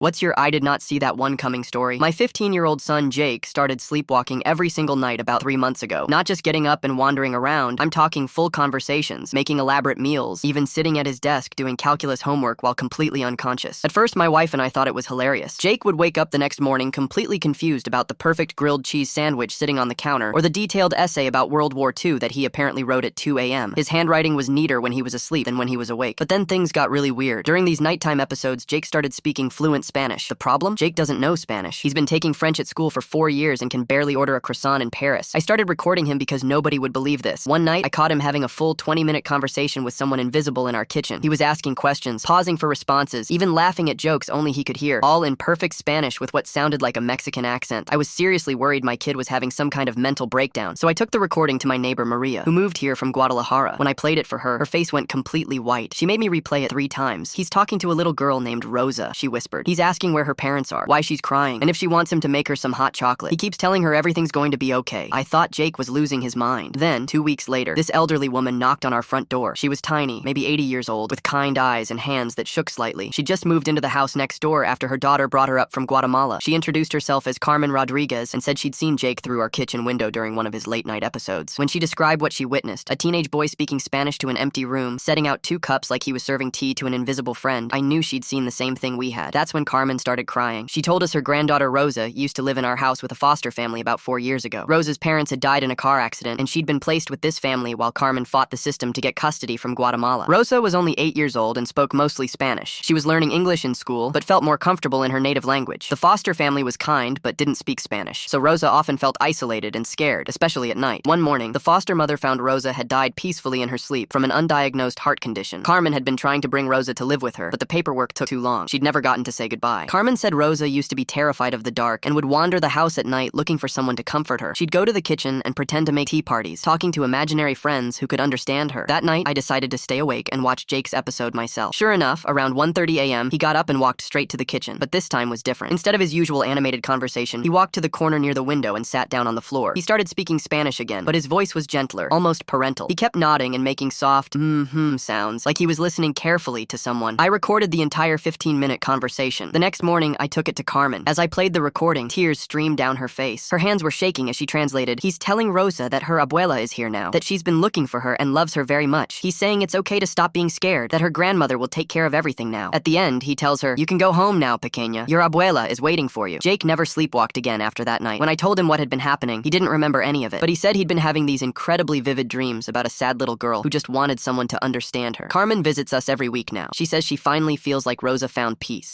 What's your I did not see that one coming story? My 15-year-old son Jake started sleepwalking every single night about 3 months ago. Not just getting up and wandering around, I'm talking full conversations, making elaborate meals, even sitting at his desk doing calculus homework while completely unconscious. At first, my wife and I thought it was hilarious. Jake would wake up the next morning completely confused about the perfect grilled cheese sandwich sitting on the counter or the detailed essay about World War II that he apparently wrote at 2 a.m. His handwriting was neater when he was asleep than when he was awake. But then things got really weird. During these nighttime episodes, Jake started speaking fluent Spanish. The problem? Jake doesn't know Spanish. He's been taking French at school for 4 years and can barely order a croissant in Paris. I started recording him because nobody would believe this. One night, I caught him having a full 20-minute conversation with someone invisible in our kitchen. He was asking questions, pausing for responses, even laughing at jokes only he could hear, all in perfect Spanish with what sounded like a Mexican accent. I was seriously worried my kid was having some kind of mental breakdown, so I took the recording to my neighbor Maria, who moved here from Guadalajara. When I played it for her, her face went completely white. She made me replay it 3 times. He's talking to a little girl named Rosa, she whispered. He's asking where her parents are, why she's crying, and if she wants him to make her some hot chocolate. He keeps telling her everything's going to be okay. I thought Jake was losing his mind. Then, 2 weeks later, this elderly woman knocked on our front door. She was tiny, maybe 80 years old, with kind eyes and hands that shook slightly. She just moved into the house next door after her daughter brought her up from Guatemala. She introduced herself as Carmen Rodriguez and said she'd seen Jake through our kitchen window during one of his late-night episodes. When she described what she witnessed, a teenage boy speaking Spanish to an empty room, setting out 2 cups like he was serving tea to an invisible friend, I knew she'd seen the same thing we had. That's when Carmen started crying. She told us her granddaughter Rosa used to live in our house with a foster family about 4 years ago. Rosa's parents had died in a car accident, and she'd been placed with this family while Carmen fought the system to get custody from Guatemala. Rosa was only 8 years old and spoke mostly Spanish. She was learning English in school, but felt more comfortable in her native language. The foster family was kind, but didn't speak Spanish, so Rosa often felt isolated and scared, especially at night. One morning, the foster mother found Rosa had died peacefully in her sleep from an undiagnosed heart condition. Carmen had been trying to bring Rosa to live with her, but the paperwork took too long. She'd never gotten to say goodbye. Carmen said Rosa used to be terrified of the dark and would wander the house at night looking for someone to comfort her. She'd go to the kitchen and pretend to make tea parties, talking to imaginary friends who could understand her. That night, I decided to stay awake and watch Jake's episode myself. Sure enough, around 1:30 a.m., he got up and walked straight to the kitchen, but this time was different. Instead of his usual animated conversation, he walked to the corner near the window and sat down on the floor. He started speaking Spanish again, but his voice was gentler, almost parental. He kept nodding and making soft sounds, like he was listening carefully to someone. I recorded the entire 15-minute conversation. The next morning, I took it to Carmen. As I played the recording, tears streamed down her face. Her hands were shaking as she translated. He's telling Rosa that her abuela is here now, that she's been looking for her and loves her very much. He's saying it's okay to stop being scared, that her grandmother will take care of everything now. At the end, he tells her, "You can go home now, pequeña. Your abuela is waiting for you." Jake never sleepwalked again after that night. When I told him what had been happening, he didn't remember any of it, but he said he'd been having these incredibly vivid dreams about a sad little girl who just wanted someone to understand her. Carmen visits us every week now. She says she finally feels like Rosa found peace.